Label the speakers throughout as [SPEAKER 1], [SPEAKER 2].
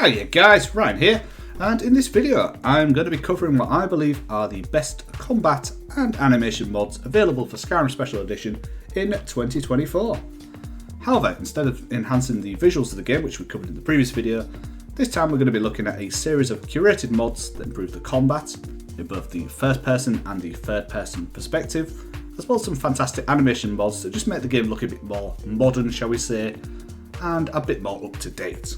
[SPEAKER 1] Hiya guys, Ryan here, and in this video I'm going to be covering what I believe are the best combat and animation mods available for Skyrim Special Edition in 2024. However, instead of enhancing the visuals of the game, which we covered in the previous video, this time we're going to be looking at a series of curated mods that improve the combat in both the first person and the third person perspective, as well as some fantastic animation mods that just make the game look a bit more modern, shall we say, and a bit more up to date.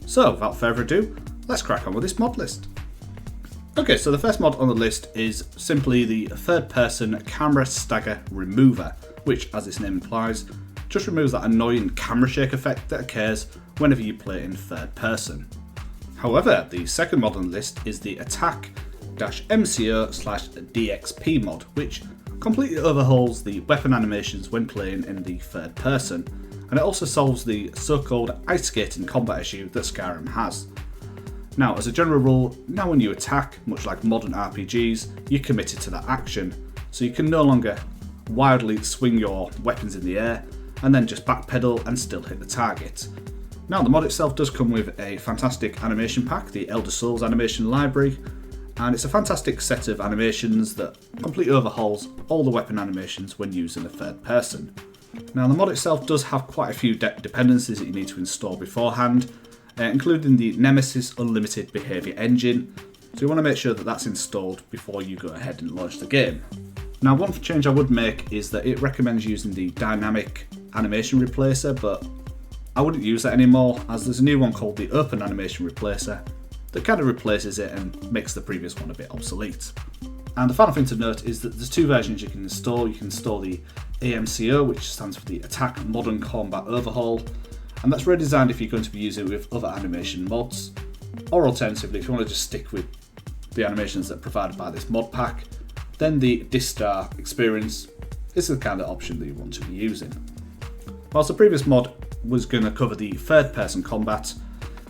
[SPEAKER 1] So, without further ado, let's crack on with this mod list. Okay, so the first mod on the list is simply the third person camera stagger remover, which, as its name implies, just removes that annoying camera shake effect that occurs whenever you play in third person. However, the second mod on the list is the attack-mco/DXP mod, which completely overhauls the weapon animations when playing in the third person, and it also solves the so-called ice skating combat issue that Skyrim has. Now, as a general rule, now when you attack, much like modern RPGs, you're committed to that action, so you can no longer wildly swing your weapons in the air and then just backpedal and still hit the target. Now, the mod itself does come with a fantastic animation pack, the Elder Souls animation library, and it's a fantastic set of animations that completely overhauls all the weapon animations when used in the third person. Now, the mod itself does have quite a few dependencies that you need to install beforehand, including the Nemesis Unlimited Behaviour Engine, so you want to make sure that that's installed before you go ahead and launch the game. Now, one change I would make is that it recommends using the Dynamic Animation Replacer, but I wouldn't use that anymore, as there's a new one called the Open Animation Replacer that kind of replaces it and makes the previous one a bit obsolete. And the final thing to note is that there's two versions you can install. You can install the AMCO, which stands for the Attack Modern Combat Overhaul, and that's really designed if you're going to be using it with other animation mods, or alternatively, if you want to just stick with the animations that are provided by this mod pack, then the Distar Experience is the kind of option that you want to be using. Whilst the previous mod was going to cover the third person combat,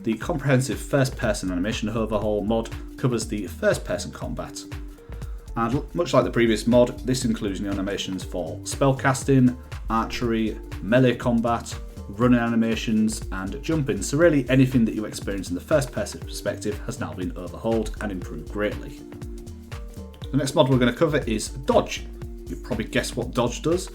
[SPEAKER 1] the comprehensive first person animation overhaul mod covers the first person combat. And much like the previous mod, this includes new animations for spellcasting, archery, melee combat, running animations, and jumping, so really anything that you experience in the first person perspective has now been overhauled and improved greatly. The next mod we're going to cover is Dodge. You've probably guessed what Dodge does.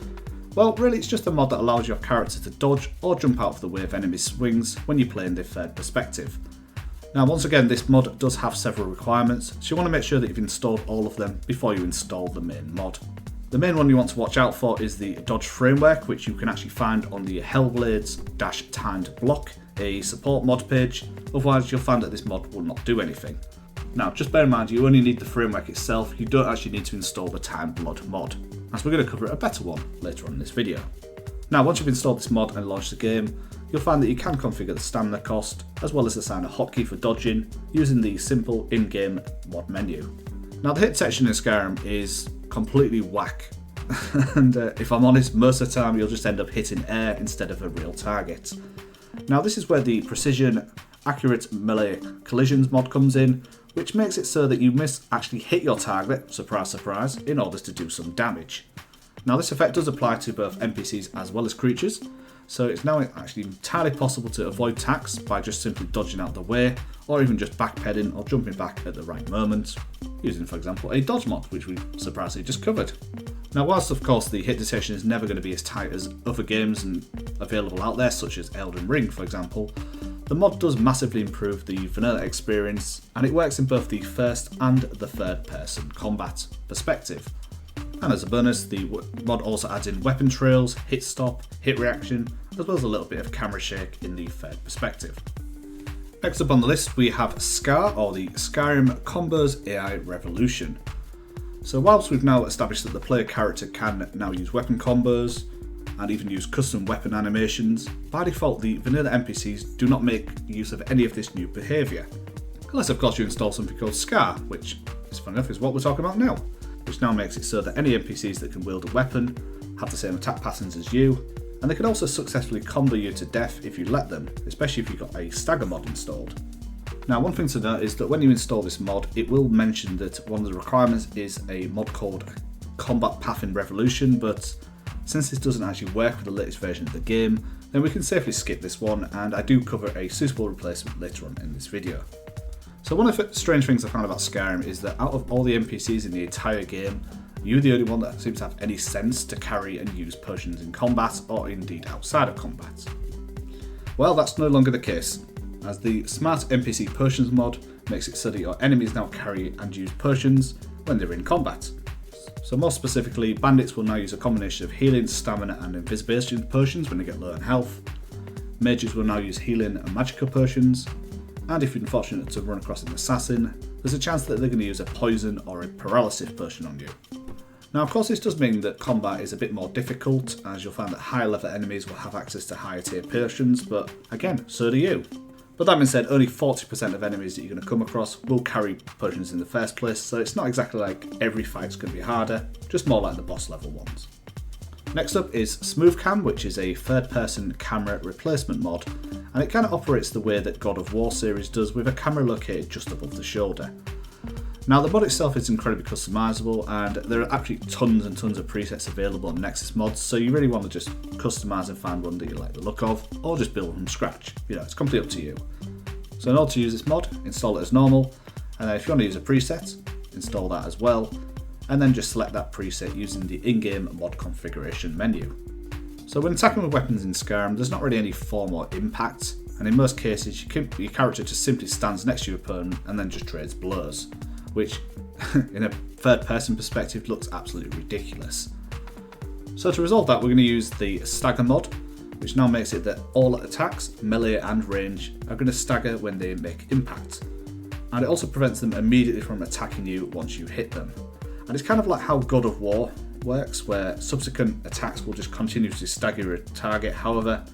[SPEAKER 1] Well, really it's just a mod that allows your character to dodge or jump out of the way of enemy swings when you play in the third perspective. Now, once again, this mod does have several requirements, so you want to make sure that you've installed all of them before you install the main mod. The main one you want to watch out for is the Dodge Framework, which you can actually find on the Hellblades-Timed Block, a support mod page, otherwise you'll find that this mod will not do anything. Now, just bear in mind, you only need the framework itself, you don't actually need to install the Timed Blood mod, as we're going to cover a better one later on in this video. Now, once you've installed this mod and launched the game, you'll find that you can configure the stamina cost, as well as assign a hotkey for dodging, using the simple in-game mod menu. Now, the hit detection in Skyrim is completely whack, and if I'm honest, most of the time you'll just end up hitting air instead of a real target. Now, this is where the Precision Accurate Melee Collisions mod comes in, which makes it so that you must actually hit your target, surprise surprise, in order to do some damage. Now, this effect does apply to both NPCs as well as creatures, so it's now actually entirely possible to avoid attacks by just simply dodging out of the way, or even just backpedaling or jumping back at the right moment, using, for example, a dodge mod, which we surprisingly just covered. Now, whilst of course the hit detection is never going to be as tight as other games and available out there, such as Elden Ring, for example, the mod does massively improve the vanilla experience, and it works in both the first and the third person combat perspective. And as a bonus, the mod also adds in weapon trails, hit stop, hit reaction, as well as a little bit of camera shake in the third perspective. Next up on the list we have SCAR, or the Skyrim Combos AI Revolution. So whilst we've now established that the player character can now use weapon combos, and even use custom weapon animations, by default the vanilla NPCs do not make use of any of this new behaviour. Unless of course you install something called SCAR, which is fun enough is what we're talking about now, which now makes it so that any NPCs that can wield a weapon have the same attack patterns as you, and they can also successfully combo you to death if you let them, especially if you've got a stagger mod installed. Now, one thing to note is that when you install this mod, it will mention that one of the requirements is a mod called Combat Path in Revolution, but since this doesn't actually work with the latest version of the game, then we can safely skip this one, and I do cover a suitable replacement later on in this video. So one of the strange things I found about Skyrim is that out of all the NPCs in the entire game, you're the only one that seems to have any sense to carry and use potions in combat, or indeed outside of combat. Well, that's no longer the case, as the Smart NPC Potions mod makes it so that your enemies now carry and use potions when they're in combat. So more specifically, bandits will now use a combination of healing, stamina and invisibility potions when they get low on health. Mages will now use healing and magical potions. And if you're unfortunate to run across an assassin, there's a chance that they're going to use a poison or a paralysis potion on you. Now, of course, this does mean that combat is a bit more difficult, as you'll find that higher level enemies will have access to higher tier potions, but again, so do you. But that being said, only 40% of enemies that you're going to come across will carry potions in the first place, so it's not exactly like every fight's going to be harder, just more like the boss level ones. Next up is Smooth Cam, which is a third-person camera replacement mod, and it kind of operates the way that God of War series does, with a camera located just above the shoulder. Now, the mod itself is incredibly customizable, and there are actually tons and tons of presets available on Nemesis mods, so you really want to just customize and find one that you like the look of, or just build from scratch. It's completely up to you. So in order to use this mod, install it as normal, and then if you want to use a preset, install that as well, and then just select that preset using the in-game mod configuration menu. So when attacking with weapons in Skyrim, there's not really any form or impact, and in most cases your character just simply stands next to your opponent and then just trades blows, which in a third person perspective looks absolutely ridiculous. So to resolve that, we're going to use the stagger mod, which now makes it that all attacks, melee and range, are going to stagger when they make impact. And it also prevents them immediately from attacking you once you hit them. And it's kind of like how God of War works, where subsequent attacks will just continuously stagger your target. However,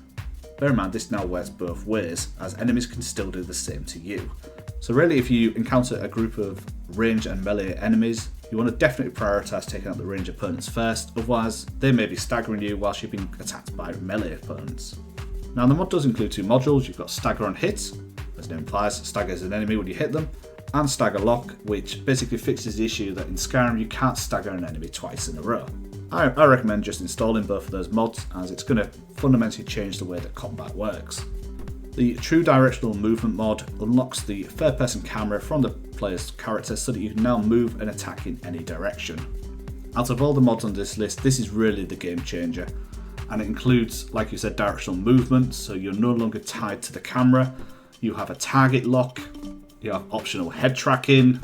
[SPEAKER 1] bear in mind this now works both ways, as enemies can still do the same to you. So really, if you encounter a group of range and melee enemies, you want to definitely prioritise taking out the range opponents first, otherwise they may be staggering you whilst you're being attacked by melee opponents. Now, the mod does include two modules. You've got Stagger on hit, as the name implies, staggers an enemy when you hit them, and Stagger Lock, which basically fixes the issue that in Skyrim you can't stagger an enemy twice in a row. I recommend just installing both of those mods, as it's going to fundamentally change the way that combat works. The True Directional Movement mod unlocks the third-person camera from the player's character so that you can now move and attack in any direction. Out of all the mods on this list, this is really the game changer, and it includes, like you said, directional movement, so you're no longer tied to the camera. You have a target lock, you have optional head tracking,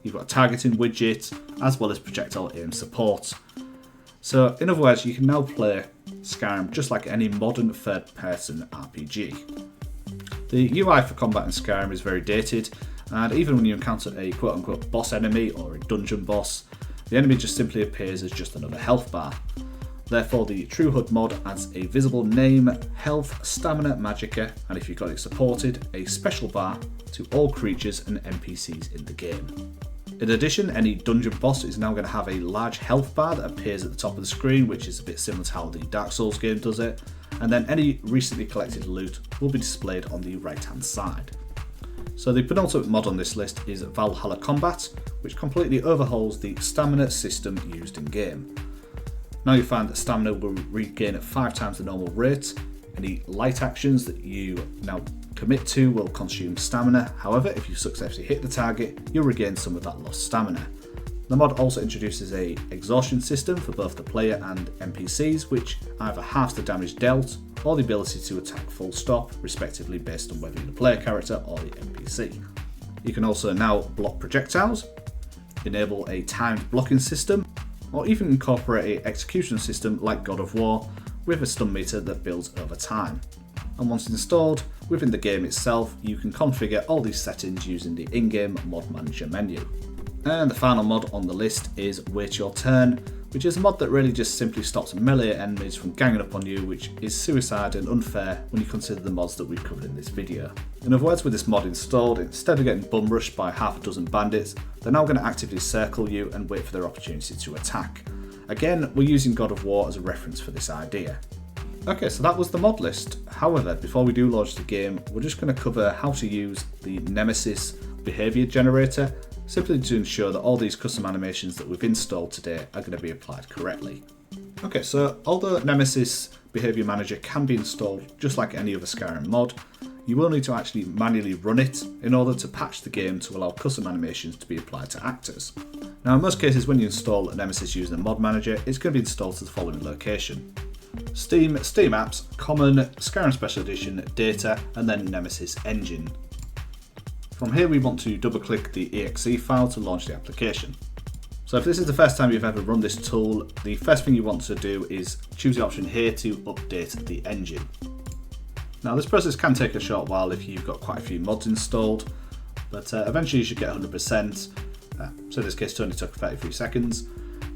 [SPEAKER 1] you've got a targeting widget, as well as projectile aim support. So in other words, you can now play Skyrim just like any modern third-person RPG. The UI for combat in Skyrim is very dated, and even when you encounter a quote-unquote boss enemy or a dungeon boss, the enemy just simply appears as just another health bar. Therefore, the True HUD mod adds a visible name, health, stamina, magicka, and if you've got it supported, a special bar to all creatures and NPCs in the game. In addition, any dungeon boss is now going to have a large health bar that appears at the top of the screen, which is a bit similar to how the Dark Souls game does it, and then any recently collected loot will be displayed on the right hand side. So the penultimate mod on this list is Valhalla Combat, which completely overhauls the stamina system used in game. Now you find that stamina will regain at 5 times the normal rate. Any light actions that you now commit to will consume stamina. However, if you successfully hit the target, you'll regain some of that lost stamina. The mod also introduces an exhaustion system for both the player and NPCs, which either halves the damage dealt or the ability to attack full stop, respectively based on whether you're the player character or the NPC. You can also now block projectiles, enable a timed blocking system, or even incorporate an execution system like God of War with a stun meter that builds over time. And once installed, within the game itself, you can configure all these settings using the in-game Mod Manager menu. And the final mod on the list is Wait Your Turn, which is a mod that really just simply stops melee enemies from ganging up on you, which is suicide and unfair when you consider the mods that we've covered in this video. In other words, with this mod installed, instead of getting bum rushed by half a dozen bandits, they're now going to actively circle you and wait for their opportunity to attack. Again, we're using God of War as a reference for this idea. Okay, so that was the mod list. However, before we do launch the game, we're just going to cover how to use the Nemesis behavior generator, simply to ensure that all these custom animations that we've installed today are going to be applied correctly. Okay, so although Nemesis Behavior Manager can be installed just like any other Skyrim mod, you will need to actually manually run it in order to patch the game to allow custom animations to be applied to actors. Now in most cases when you install Nemesis using a mod manager, it's going to be installed to the following location: Steam Apps, Common, Skyrim Special Edition, Data, and then Nemesis Engine. From here we want to double click the exe file to launch the application. So if this is the first time you've ever run this tool, the first thing you want to do is choose the option here to update the engine. Now this process can take a short while if you've got quite a few mods installed, but eventually you should get 100%, so in this case it only took 33 seconds,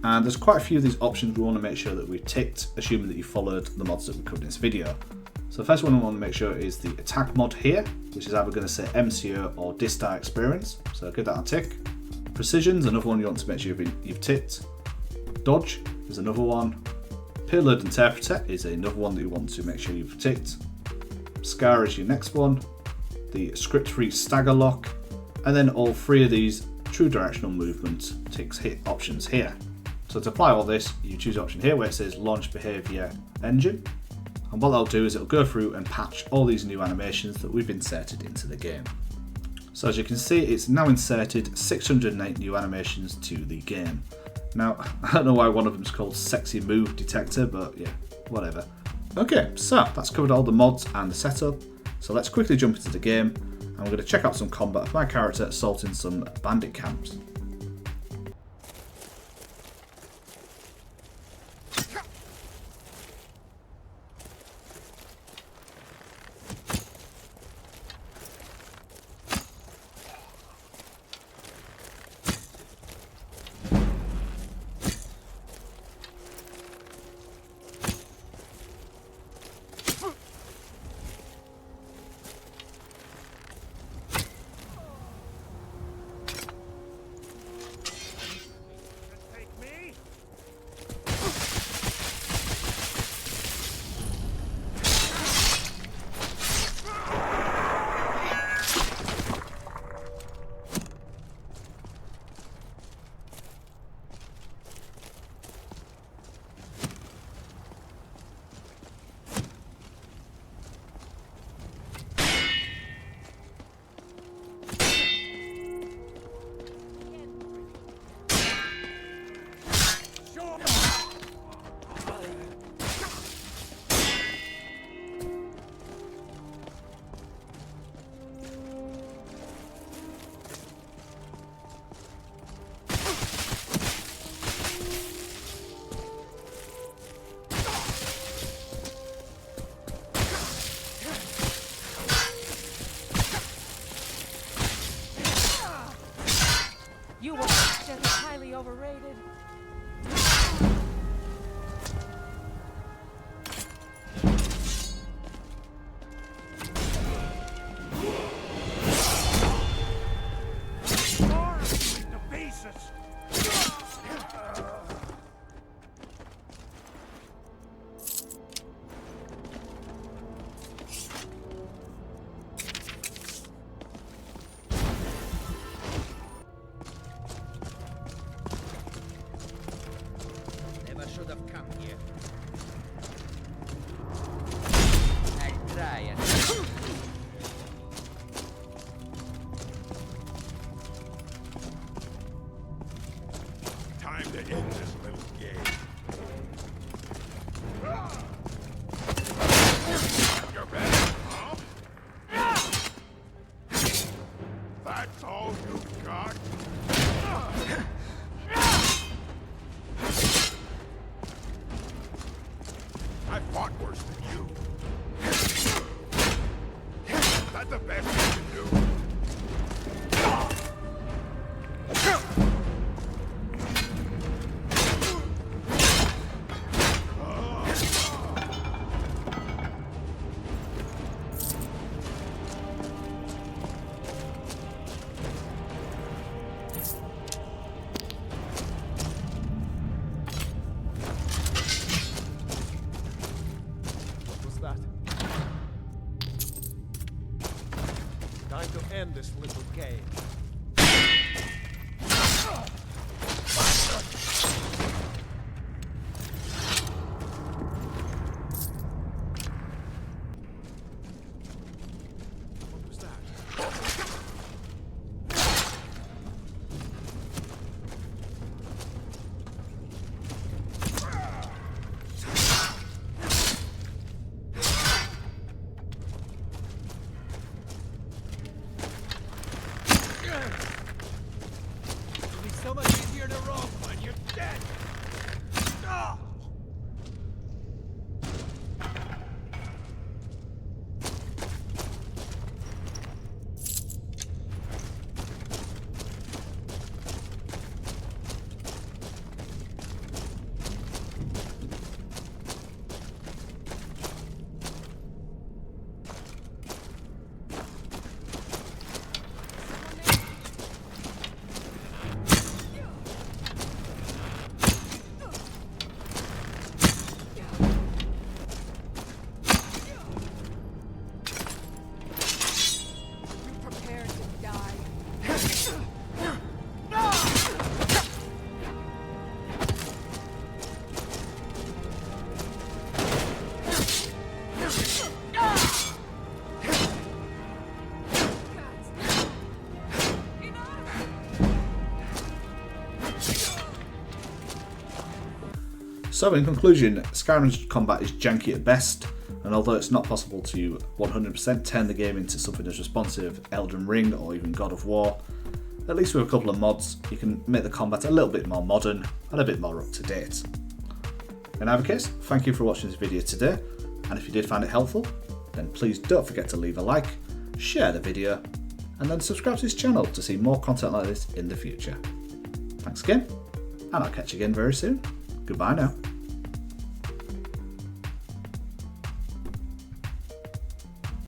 [SPEAKER 1] and there's quite a few of these options we want to make sure that we've ticked, assuming that you followed the mods that we covered in this video. So the first one we want to make sure is the attack mod here, which is either going to say MCO or Distar Experience, so give that a tick. Precision's another one you want to make sure you've ticked. Dodge is another one. Payload Interpreter is another one that you want to make sure you've ticked. Scar is your next one. The script-free stagger lock, and then all three of these true directional movement ticks hit options here. So to apply all this, you choose the option here where it says Launch Behavior Engine, and what that'll do is it'll go through and patch all these new animations that we've inserted into the game. So as you can see, it's now inserted 608 new animations to the game. Now, I don't know why one of them is called Sexy Move Detector, but yeah, whatever. Okay, so that's covered all the mods and the setup. So let's quickly jump into the game, and we're going to check out some combat of my character assaulting some bandit camps.
[SPEAKER 2] You were just highly overrated.
[SPEAKER 3] Should have come here. I'll try and...
[SPEAKER 4] Time to end this little game. You're better, huh? That's all you've got? I fought worse than you. That's the best you can do.
[SPEAKER 5] Time to end this little game. It'll be so much easier to roll when you're dead. Ah!
[SPEAKER 2] Prepare to die.
[SPEAKER 1] So in conclusion, Skyrim's combat is janky at best, and although it's not possible to 100% turn the game into something as responsive as Elden Ring or even God of War, at least with a couple of mods you can make the combat a little bit more modern and a bit more up to date. In either case, thank you for watching this video today, and if you did find it helpful, then please don't forget to leave a like, share the video, and then subscribe to this channel to see more content like this in the future. Thanks again, and I'll catch you again very soon. Goodbye now.